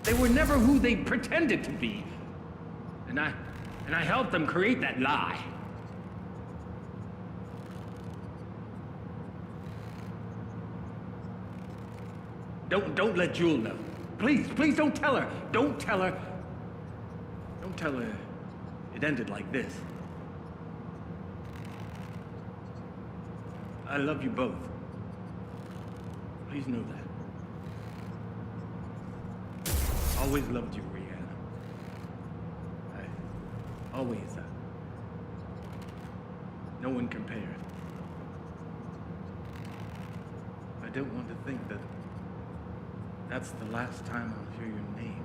They were never who they pretended to be. And I helped them create that lie. Don't let Jewel know. Please don't tell her. Don't tell her. Don't tell her it ended like this. I love you both. Please know that. Always loved you, Rihanna. Always. No one compared. I don't want to think that that's the last time I'll hear your name.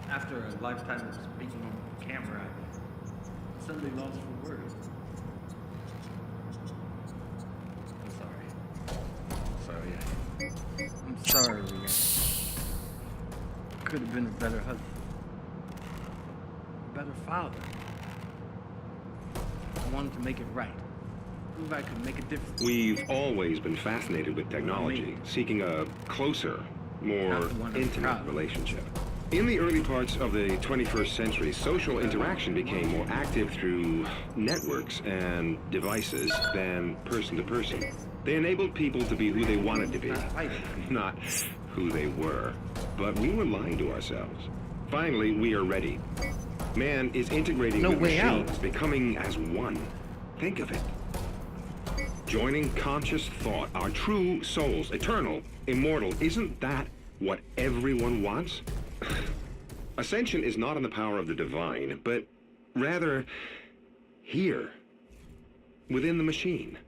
After a lifetime of speaking on camera, I suddenly lost for words. I'm sorry, Rihanna. Could have been a better husband. A better father. I wanted to make it right. Prove I could make a difference. We've always been fascinated with technology, seeking a closer, more intimate relationship. In the early parts of the 21st century, social interaction became more active through networks and devices than person to person. They enabled people to be who they wanted to be, not who they were. But we were lying to ourselves. Finally, we are ready. Man is integrating with machines, becoming as one. Think of it. Joining conscious thought, our true souls, eternal, immortal. Isn't that what everyone wants? Ascension is not in the power of the divine, but rather here, within the machine.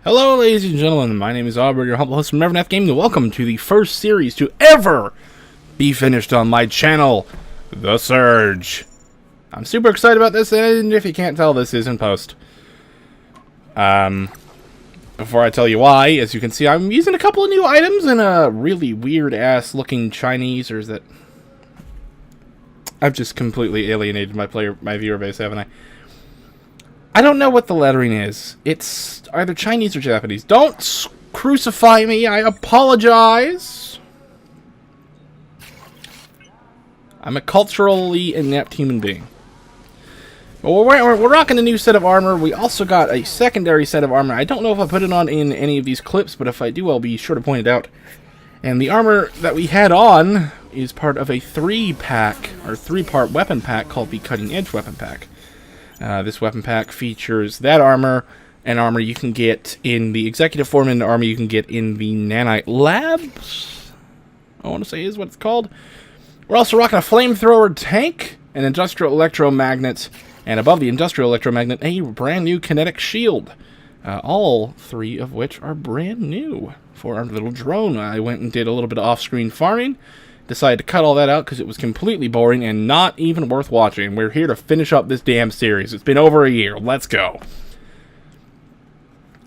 Hello, ladies and gentlemen. My name is Aubrey, your humble host from NFTC Gaming, and welcome to the first series to ever be finished on my channel, The Surge. I'm super excited about this, and if you can't tell, this is in post. Before I tell you why, as you can see, I'm using a couple of new items and a really weird-ass looking Chinese, or is that... I've just completely alienated my viewer base, haven't I? I don't know what the lettering is. It's either Chinese or Japanese. Don't crucify me, I apologize. I'm a culturally inept human being. Well, we're rocking a new set of armor. We also got a secondary set of armor. I don't know if I put it on in any of these clips, but if I do, I'll be sure to point it out. And the armor that we had on is part of a 3-pack, or 3-part weapon pack called the Cutting Edge Weapon Pack. This weapon pack features that armor, and armor you can get in the Executive Form, and armor you can get in the Nanite Labs, I want to say is what it's called. We're also rocking a flamethrower tank, an industrial electromagnet, and above the industrial electromagnet, a brand new kinetic shield. All 3 of which are brand new for our little drone. I went and did a little bit of off-screen farming. Decided to cut all that out because it was completely boring and not even worth watching. We're here to finish up this damn series. It's been over a year. Let's go.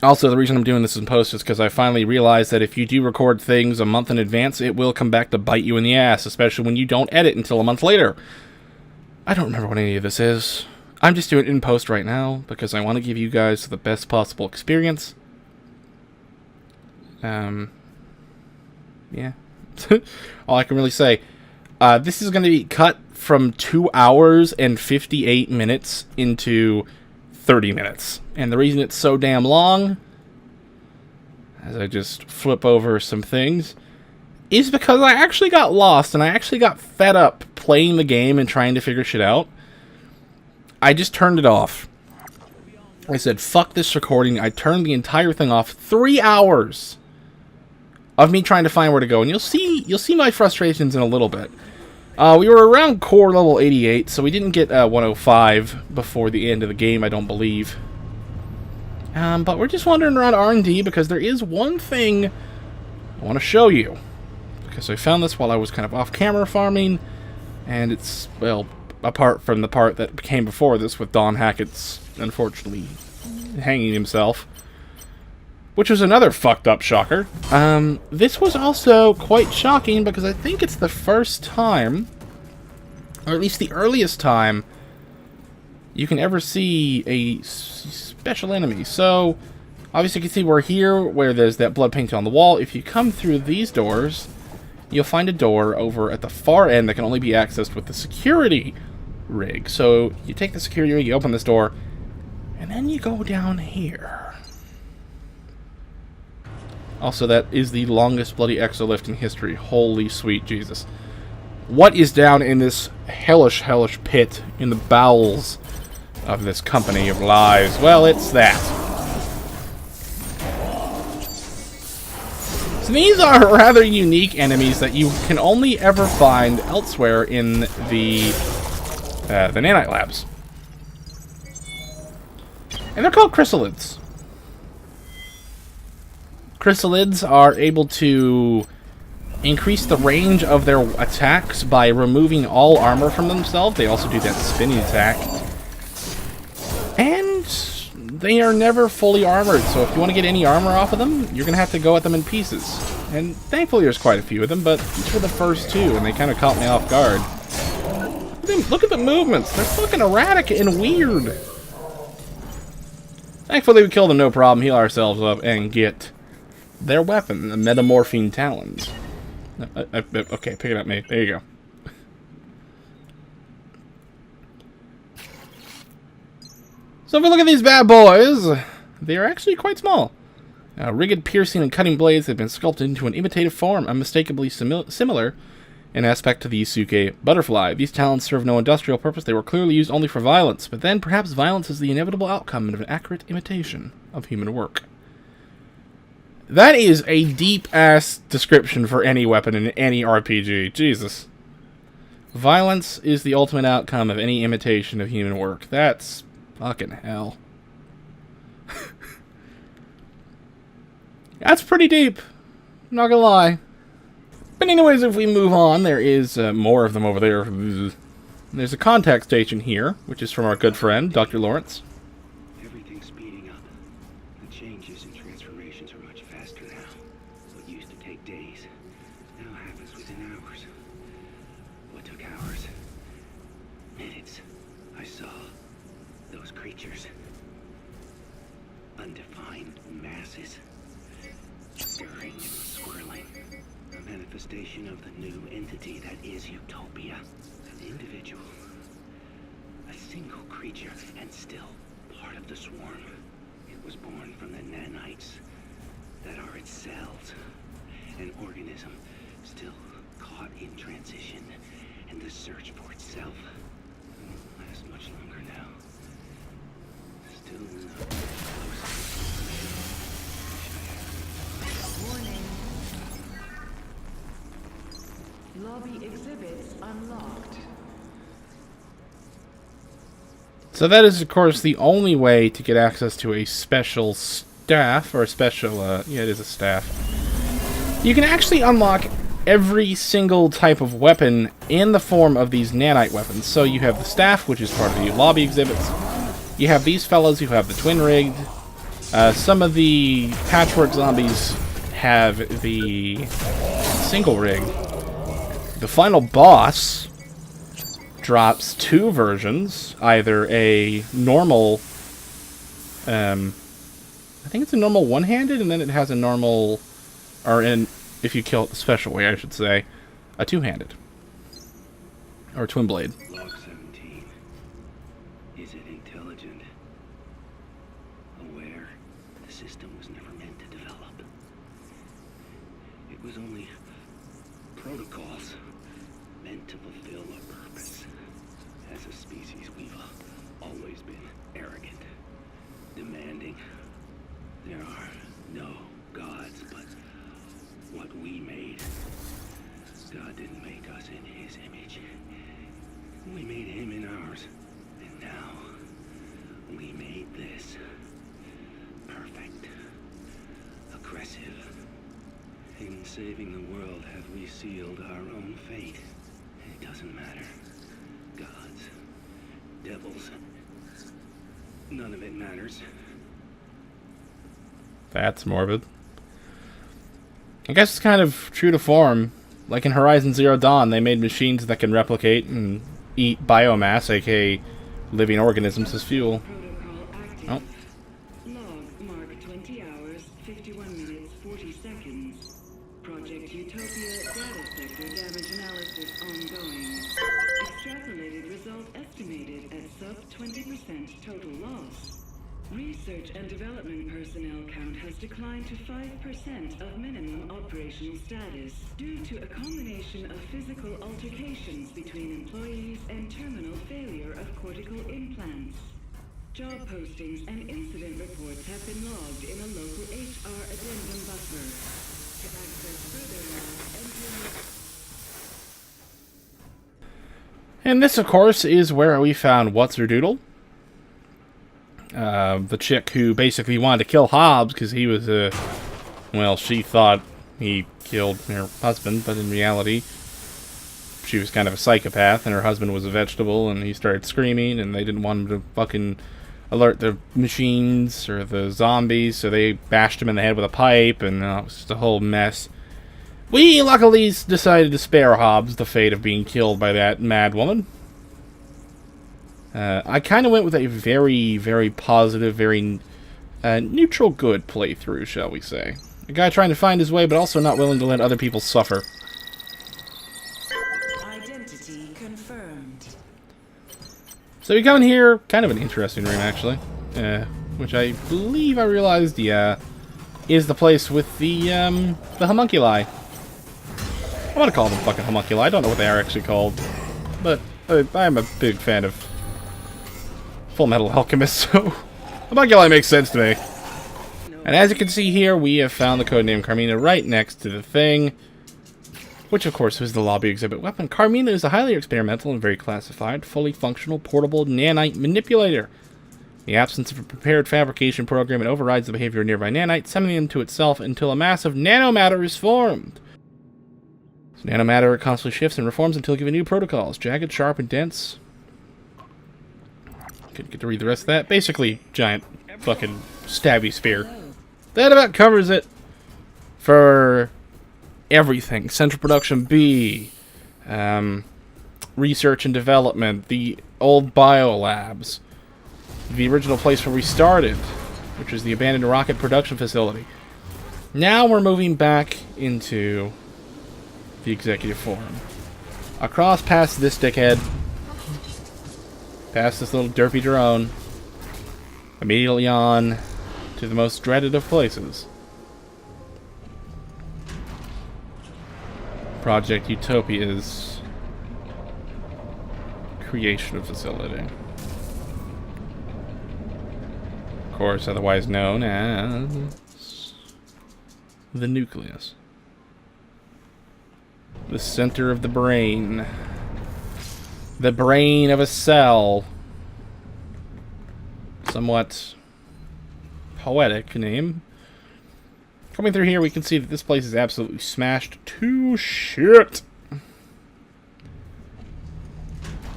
Also, the reason I'm doing this in post is because I finally realized that if you do record things a month in advance, it will come back to bite you in the ass, especially when you don't edit until a month later. I don't remember what any of this is. I'm just doing it in post right now because I want to give you guys the best possible experience. Yeah. All I can really say. This is going to be cut from 2 hours and 58 minutes into 30 minutes. And the reason it's so damn long, as I just flip over some things, is because I actually got lost and I actually got fed up playing the game and trying to figure shit out. I just turned it off. I said, fuck this recording. I turned the entire thing off. 3 hours of me trying to find where to go, and you'll see my frustrations in a little bit. We were around core level 88, so we didn't get 105 before the end of the game, I don't believe. But we're just wandering around R&D because there is one thing I want to show you. Because I found this while I was kind of off-camera farming, and it's, well, apart from the part that came before this with Don Hackett's, unfortunately, hanging himself. which was another fucked up shocker. This was also quite shocking because I think it's the first time, or at least the earliest time, you can ever see a special enemy. So, obviously you can see we're here where there's that blood painted on the wall. If you come through these doors, you'll find a door over at the far end that can only be accessed with the security rig. So, you take the security rig, you open this door, and then you go down here. Also, that is the longest bloody exolift in history. Holy sweet Jesus. What is down in this hellish, hellish pit in the bowels of this company of lies? Well, it's that. So these are rather unique enemies that you can only ever find elsewhere in the nanite labs. And they're called chrysalids. Chrysalids are able to increase the range of their attacks by removing all armor from themselves. They also do that spinning attack. And they are never fully armored, so if you want to get any armor off of them, you're going to have to go at them in pieces. And thankfully there's quite a few of them, but these were the first two, and they kind of caught me off guard. Look at the movements. They're fucking erratic and weird. Thankfully we kill them no problem, heal ourselves up, and get their weapon, the metamorphing talons. Okay, pick it up, mate. There you go. So if we look at these bad boys, they are actually quite small. Rigged, piercing, and cutting blades have been sculpted into an imitative form, unmistakably similar in aspect to the Yusuke butterfly. These talons serve no industrial purpose. They were clearly used only for violence, but then perhaps violence is the inevitable outcome of an accurate imitation of human work. That is a deep-ass description for any weapon in any RPG. Jesus. Violence is the ultimate outcome of any imitation of human work. That's fucking hell. That's pretty deep. I'm not gonna lie. But anyways, if we move on, there is more of them over there. There's a contact station here, which is from our good friend, Dr. Lawrence. Everything's speeding up. The changes and transformations are much faster now. What used to take days now happens within hours. What took hours? Minutes. I saw those creatures. Undefined masses. Stirring and swirling. A manifestation of the new entity that is Utopia. An individual. A single creature, and still part of the swarm. It was born from the nanites that are its cells. An organism still caught in transition, and the search for itself won't last much longer now. Still Warning. Lobby exhibits unlocked. So that is, of course, the only way to get access to a special staff, or a special, yeah, it is a staff. You can actually unlock every single type of weapon in the form of these nanite weapons. So you have the staff, which is part of the lobby exhibits. You have these fellows who have the twin-rigged. Some of the patchwork zombies have the single-rigged. The final boss drops two versions, either a normal, I think it's a normal one-handed, and then it has a normal, or if you kill it the special way, I should say, a two-handed, or twin blade. Log 17. Is it intelligent? Aware? The system was never meant to develop. It was only protocols meant to fulfill a purpose. As a species, we've always been arrogant, demanding. There are no gods, but what we made. God didn't make us in his image. We made him in ours. And now, we made this. Perfect. Aggressive. In saving the world, have we sealed our own fate? It doesn't matter. Gods, devils, none of it matters. That's morbid. I guess it's kind of true to form. Like in Horizon Zero Dawn, they made machines that can replicate and eat biomass, aka living organisms, as fuel. Oh. Log mark 20 hours, 51 minutes, 40 seconds. Project Utopia data sector damage analysis ongoing. Extrapolated result estimated at sub 20% total loss. Research and development personnel count has declined to 5% of minimum operational status due to a combination of physical altercations between employees and terminal failure of cortical implants. Job postings and incident reports have been logged in a local HR addendum buffer. To access further logs, enter... And this, of course, is where we found What's Her Doodle. The chick who basically wanted to kill Hobbs because he was well, she thought he killed her husband, but in reality, she was kind of a psychopath, and her husband was a vegetable, and he started screaming, and they didn't want him to fucking alert the machines or the zombies, so they bashed him in the head with a pipe, and it was just a whole mess. We luckily decided to spare Hobbs the fate of being killed by that mad woman. I kind of went with a very, very positive, very neutral good playthrough, shall we say. A guy trying to find his way, but also not willing to let other people suffer. Identity confirmed. So we come in here, kind of an interesting room, actually. Which I believe I realized, is the place with the homunculi. I want to call them fucking homunculi. I don't know what they are actually called. But I'm a big fan of Full Metal Alchemist, so homunculi makes sense to me. And as you can see here, we have found the codename Carmina right next to the thing, which of course was the lobby exhibit weapon. Carmina is a highly experimental and very classified, fully functional, portable nanite manipulator. In the absence of a prepared fabrication program, it overrides the behavior of nearby nanites, summoning them to itself until a mass of nanomatter is formed. So nanomatter constantly shifts and reforms until given new protocols. Jagged, sharp, and dense. Couldn't get to read the rest of that. Basically, giant fucking stabby spear. That about covers it for everything. Central Production B, research and development, the old biolabs, the original place where we started, which is the abandoned rocket production facility. Now we're moving back into the executive forum. Across past this dickhead, past this little derpy drone, immediately on to the most dreaded of places. Project Utopia's creation facility. Of course, otherwise known as the nucleus. The center of the brain. The brain of a cell. Somewhat poetic name. Coming through here, we can see that this place is absolutely smashed to shit.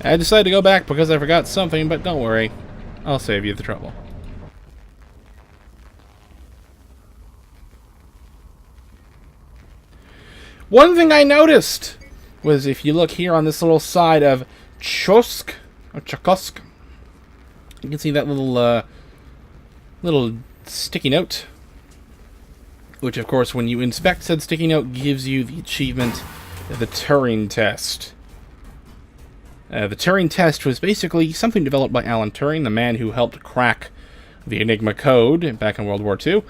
I decided to go back because I forgot something, but don't worry. I'll save you the trouble. One thing I noticed was if you look here on this little side of Chosk, or Chakosk, you can see that little little sticky note, which of course when you inspect said sticky note gives you the achievement of the Turing test. The Turing test was basically something developed by Alan Turing, the man who helped crack the Enigma code back in World War II.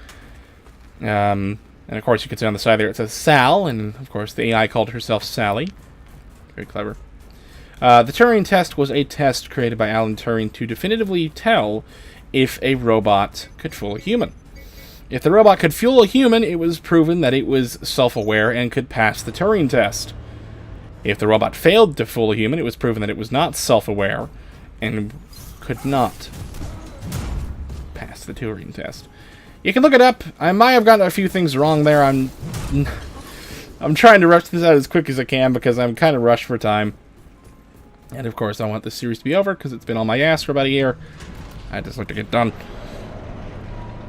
And of course you can see on the side there it says Sal, and of course the AI called herself Sally. Very clever. The Turing test was a test created by Alan Turing to definitively tell if a robot could fool a human. If the robot could fool a human, it was proven that it was self-aware and could pass the Turing test. If the robot failed to fool a human, it was proven that it was not self-aware and could not pass the Turing test. You can look it up. I might have gotten a few things wrong there. I'm trying to rush this out as quick as I can because I'm kind of rushed for time. And of course, I want this series to be over because it's been on my ass for about a year. I just like to get done.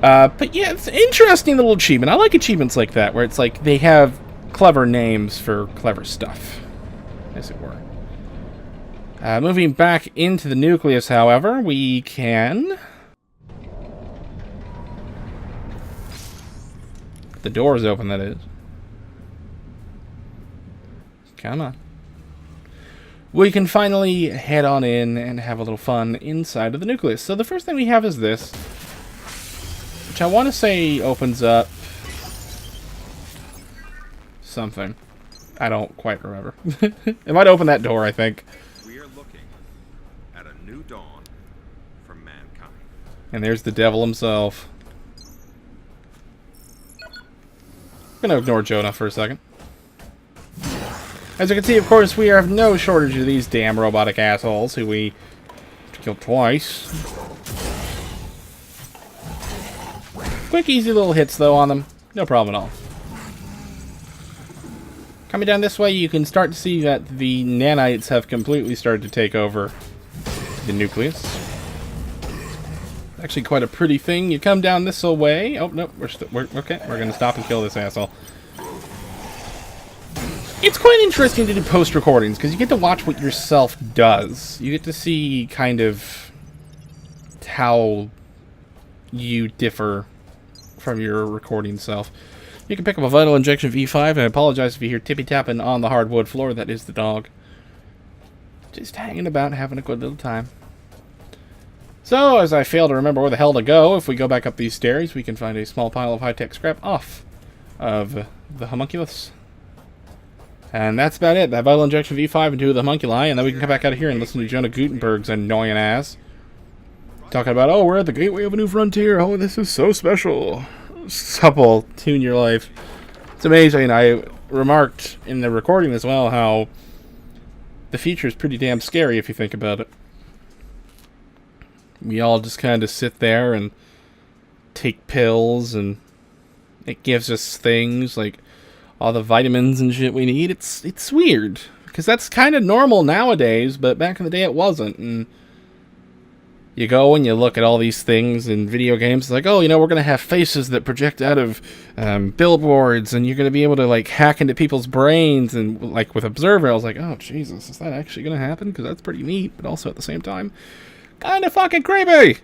But yeah, it's an interesting little achievement. I like achievements like that, where it's like they have clever names for clever stuff, as it were. Moving back into the nucleus, however, we can... The door is open, that is. Come on. We can finally head on in and have a little fun inside of the nucleus. So the first thing we have is this, which I want to say opens up something. I don't quite remember. It might open that door, I think. We are looking at a new dawn for mankind. And there's the devil himself. I'm gonna ignore Jonah for a second. As you can see, of course, we have no shortage of these damn robotic assholes who we killed twice. Quick, easy little hits, though, on them. No problem at all. Coming down this way, you can start to see that the nanites have completely started to take over the nucleus. Actually, quite a pretty thing. You come down this way. Oh, no, we're okay. We're going to stop and kill this asshole. It's quite interesting to do post-recordings, because you get to watch what yourself does. You get to see kind of how you differ from your recording self. You can pick up a Vital Injection V5, and I apologize if you hear tippy-tapping on the hardwood floor. That is the dog. Just hanging about, having a good little time. So, as I fail to remember where the hell to go, if we go back up these stairs, we can find a small pile of high-tech scrap off of the homunculus. And that's about it. That Vital Injection V5 into the homunculi, and then we can come back out of here and listen to Jonah Gutenberg's annoying ass talking about, oh, we're at the gateway of a new frontier. Oh, this is so special. Supple, tune your life. It's amazing. I remarked in the recording as well how the future is pretty damn scary if you think about it. We all just kind of sit there and take pills, and it gives us things like all the vitamins and shit we need. It's weird, because that's kind of normal nowadays, but back in the day it wasn't. And you go and you look at all these things in video games, like, oh, you know, we're going to have faces that project out of billboards, and you're going to be able to, like, hack into people's brains, and, like, with Observer, I was like, oh, Jesus, is that actually going to happen? Because that's pretty neat, but also at the same time, kind of fucking creepy!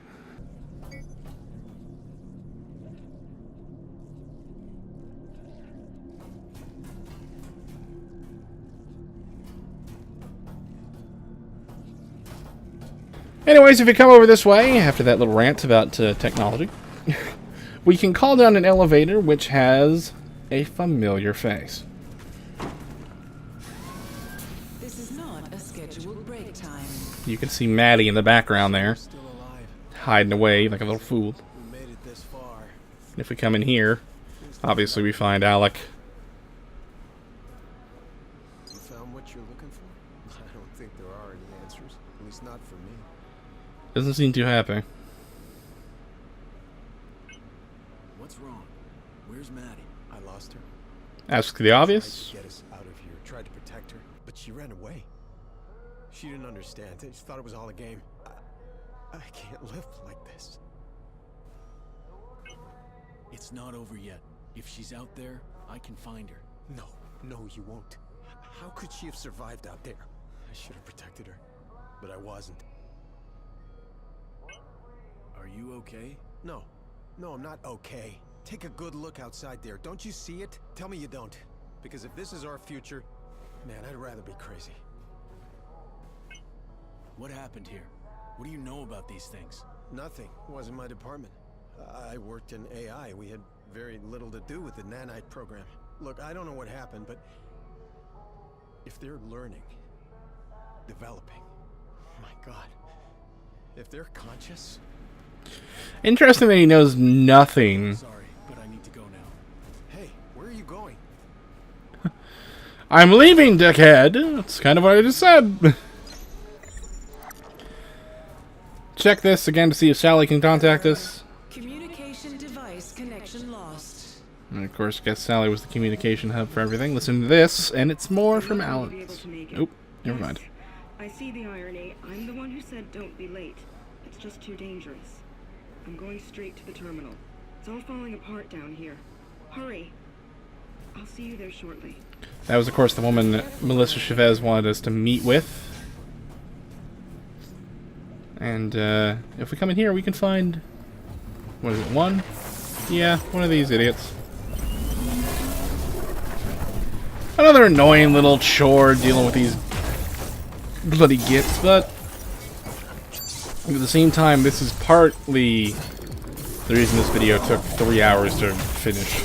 Anyways, if you come over this way, after that little rant about technology, we can call down an elevator which has a familiar face. This is not a scheduled break time. You can see Maddie in the background there, hiding away like a little fool. We made it this far. If we come in here, obviously we find Alec. You found what you're looking for? I don't think there are any answers. At least not for me. Doesn't seem too happy. What's wrong? Where's Maddie? I lost her. Ask the obvious. Tried to get us out of here. Tried to protect her, but she ran away. She didn't understand. She thought it was all a game. I can't live like this. It's not over yet. If she's out there, I can find her. No, you won't. How could she have survived out there? I should have protected her, but I wasn't. Are you okay? No, I'm not okay. Take a good look outside there. Don't you see it? Tell me you don't. Because if this is our future, man, I'd rather be crazy. What happened here? What do you know about these things? Nothing. It wasn't my department. I worked in AI. We had very little to do with the nanite program. Look, I don't know what happened, but if they're learning, developing, my God, if they're conscious... Interesting that he knows nothing. Sorry, but I need to go now. Hey, where are you going? I'm leaving, dickhead. That's kind of what I just said. Check this again to see if Sally can contact us. Communication device connection lost. And of course, guess Sally was the communication hub for everything. Listen to this, and it's more from Alex. Oop, never mind. I see the irony. I'm the one who said don't be late. It's just too dangerous. I'm going straight to the terminal. all falling apart down here. Hurry. I'll see you there shortly. That was, of course, the woman that Melissa Chavez wanted us to meet with. And if we come in here, we can find... What is it, one? Yeah, one of these idiots. Another annoying little chore dealing with these bloody gits, but at the same time, this is partly the reason this video took 3 hours to finish.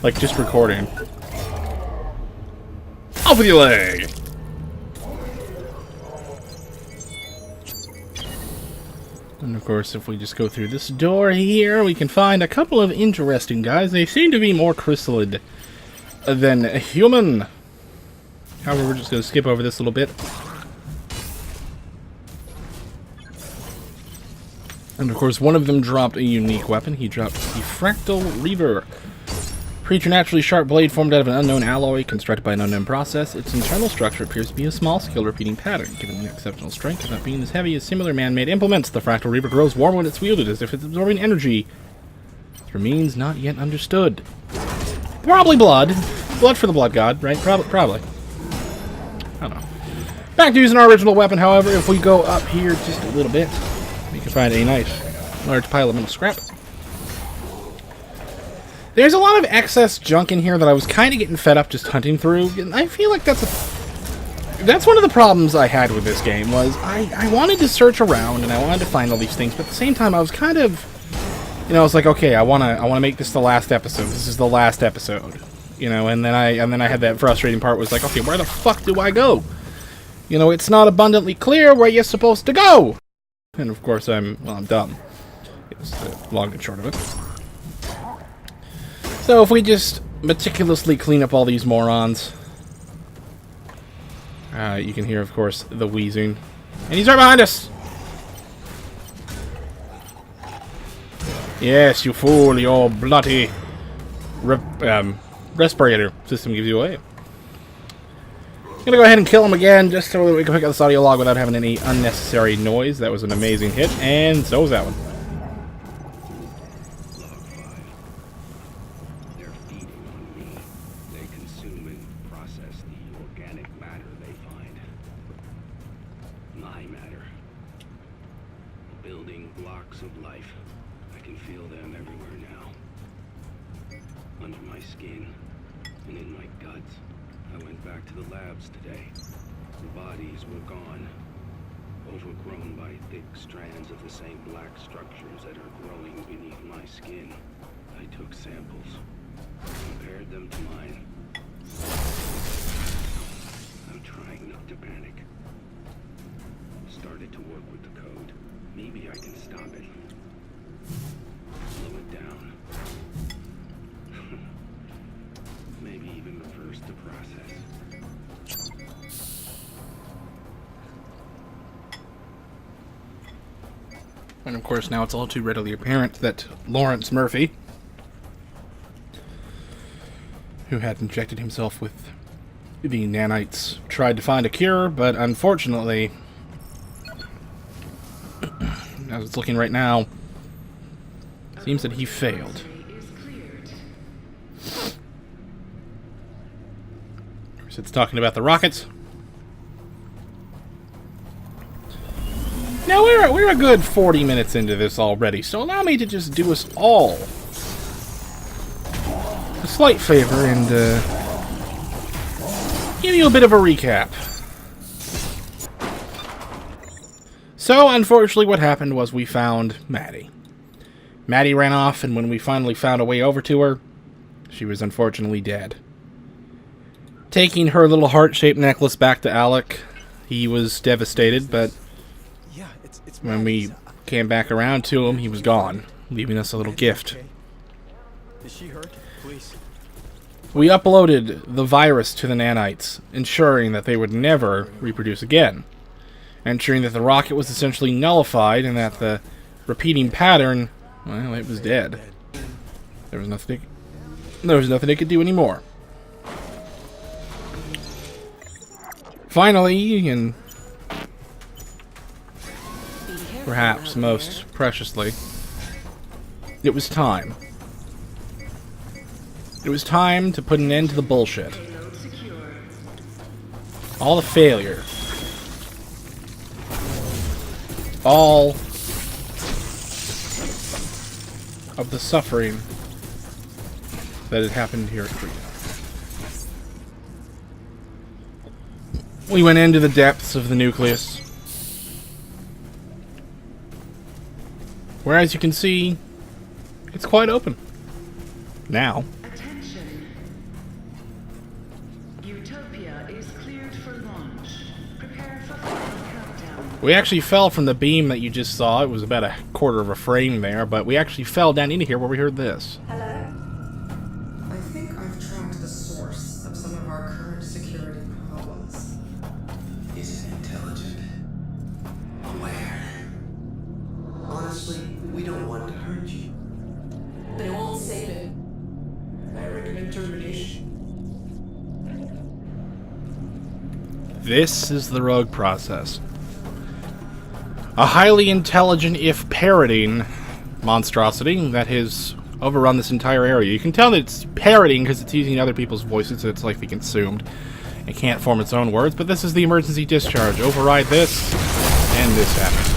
Like, just recording. Off with your leg! And of course, if we just go through this door here, we can find a couple of interesting guys. They seem to be more chrysalid than human. However, we're just going to skip over this a little bit. And of course, one of them dropped a unique weapon. He dropped the Fractal Reaver. Preternaturally sharp blade formed out of an unknown alloy constructed by an unknown process. Its internal structure appears to be a small-scale repeating pattern. Given the exceptional strength of not being as heavy as similar man-made implements, the Fractal Reaver grows warm when it's wielded, as if it's absorbing energy. Through means not yet understood. Probably blood. Blood for the blood god, right? Probably. I don't know. Back to using our original weapon, however, if we go up here just a little bit, we can find a nice large pile of metal scrap. There's a lot of excess junk in here that I was kind of getting fed up just hunting through, and I feel like that's one of the problems I had with this game, was I wanted to search around and I wanted to find all these things, but at the same time I was kind of, you know, I was like, okay, I want to make this the last episode. This is the last episode, you know, and then I had that frustrating part was like, okay, where the fuck do I go? You know, it's not abundantly clear where you're supposed to go. And of course I'm dumb. It's the long and short of it. So if we just meticulously clean up all these morons, you can hear, of course, the wheezing. And he's right behind us! Yes, you fool, your bloody respirator system gives you away. I'm gonna go ahead and kill him again, just so that we can pick up this audio log without having any unnecessary noise. That was an amazing hit, and so was that one. Overgrown by thick strands of the same black structures that are growing beneath my skin. I took samples, compared them to mine. I'm trying not to panic. Started to work with the code. Maybe I can stop it. Slow it down. Maybe even reverse the process. And of course now it's all too readily apparent that Lawrence Murphy, who had injected himself with the nanites, tried to find a cure, but unfortunately, as it's looking right now, seems that he failed. So it's talking about the rockets. Now, we're a good 40 minutes into this already, so allow me to just do us all a slight favor and give you a bit of a recap. So, unfortunately, what happened was we found Maddie. Maddie ran off, and when we finally found a way over to her, she was unfortunately dead. Taking her little heart-shaped necklace back to Alec, he was devastated, but when we came back around to him, he was gone, leaving us a little gift. Is she hurt? Please. We uploaded the virus to the nanites, ensuring that they would never reproduce again, ensuring that the rocket was essentially nullified and that the repeating pattern, well, it was dead. There was nothing it could do anymore. Finally, and perhaps most preciously, It was time. It was time to put an end to the bullshit. All the failure. All of the suffering that had happened here at Korea. We went into the depths of the nucleus, where, as you can see, it's quite open. Now. Attention. Utopia is cleared for launch. Prepare for final countdown. We actually fell from the beam that you just saw. It was about a quarter of a frame there, but we actually fell down into here where we heard this. Hello? I think I've tracked the source of some of our current security problems. Is it intelligent? Aware? Honestly, we don't want to hurt you. They won't save it. I recommend termination. This is the rogue process. A highly intelligent, if parroting, monstrosity that has overrun this entire area. You can tell that it's parroting because it's using other people's voices, so it's likely consumed. It can't form its own words, but this is the emergency discharge. Override this, and this happens.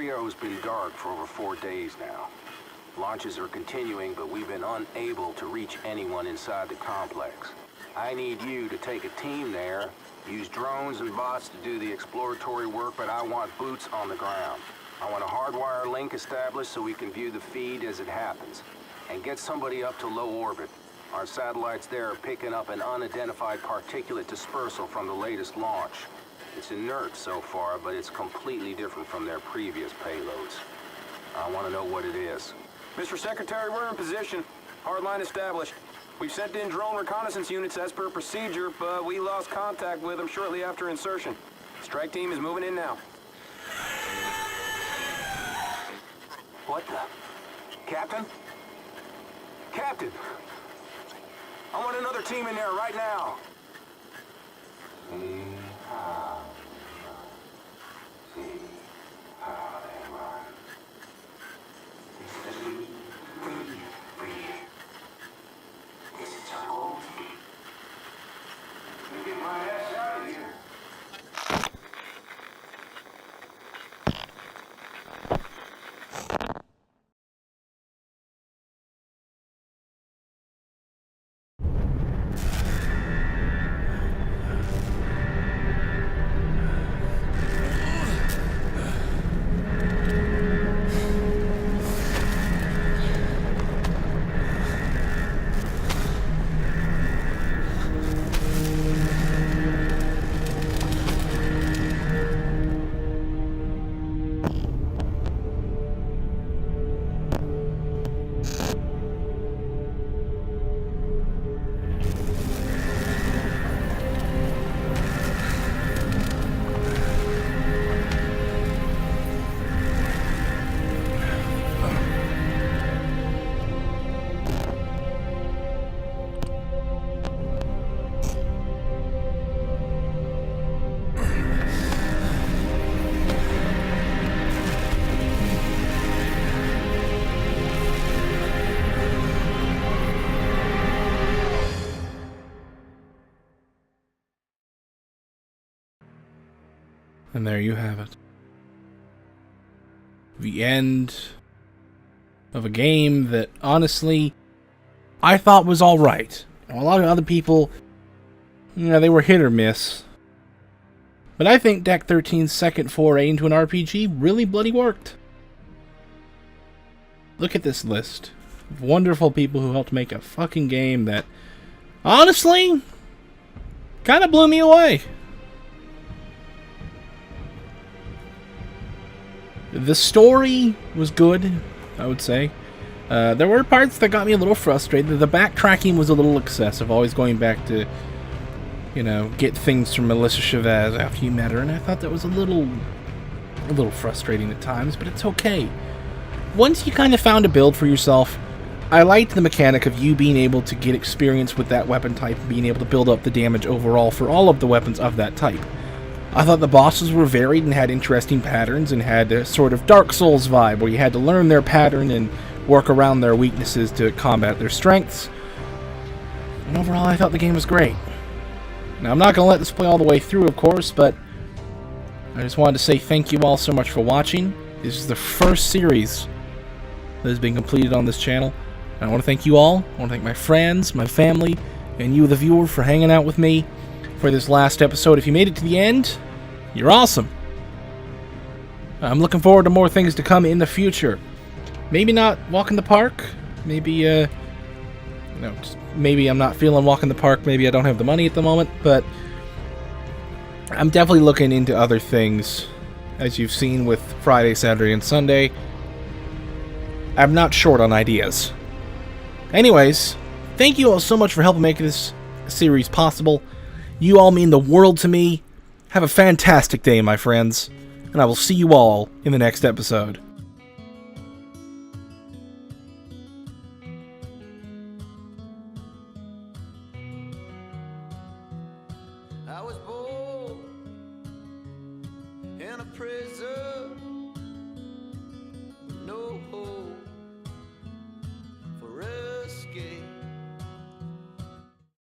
area's been dark for over 4 days now. Launches are continuing, but we've been unable to reach anyone inside the complex. I need you to take a team there, use drones and bots to do the exploratory work, but I want boots on the ground. I want a hardwire link established so we can view the feed as it happens. And get somebody up to low orbit. Our satellites there are picking up an unidentified particulate dispersal from the latest launch. It's inert so far, but it's completely different from their previous payloads. I want to know what it is. Mr. Secretary, we're in position. Hardline established. We've sent in drone reconnaissance units as per procedure, but we lost contact with them shortly after insertion. Strike team is moving in now. What the? Captain? Captain! I want another team in there right now. Get my ass out of here. And there you have it. The end of a game that, honestly, I thought was alright. A lot of other people, they were hit or miss. But I think Deck 13's second foray into an RPG really bloody worked. Look at this list of wonderful people who helped make a fucking game that, honestly, kind of blew me away. The story was good, I would say. There were parts that got me a little frustrated. The backtracking was a little excessive, always going back to, get things from Melissa Chavez after you met her, and I thought that was a little frustrating at times, but it's okay. Once you kind of found a build for yourself, I liked the mechanic of you being able to get experience with that weapon type and being able to build up the damage overall for all of the weapons of that type. I thought the bosses were varied and had interesting patterns and had a sort of Dark Souls vibe where you had to learn their pattern and work around their weaknesses to combat their strengths. And overall, I thought the game was great. Now, I'm not going to let this play all the way through, of course, but I just wanted to say thank you all so much for watching. This is the first series that has been completed on this channel. And I want to thank you all. I want to thank my friends, my family, and you, the viewer, for hanging out with me for this last episode. If you made it to the end, you're awesome. I'm looking forward to more things to come in the future. Maybe not walk in the park. Maybe, maybe I'm not feeling walk in the park. Maybe I don't have the money at the moment. But I'm definitely looking into other things. As you've seen with Friday, Saturday, and Sunday, I'm not short on ideas. Anyways, thank you all so much for helping make this series possible. You all mean the world to me. Have a fantastic day, my friends, and I will see you all in the next episode. I was born in a prison.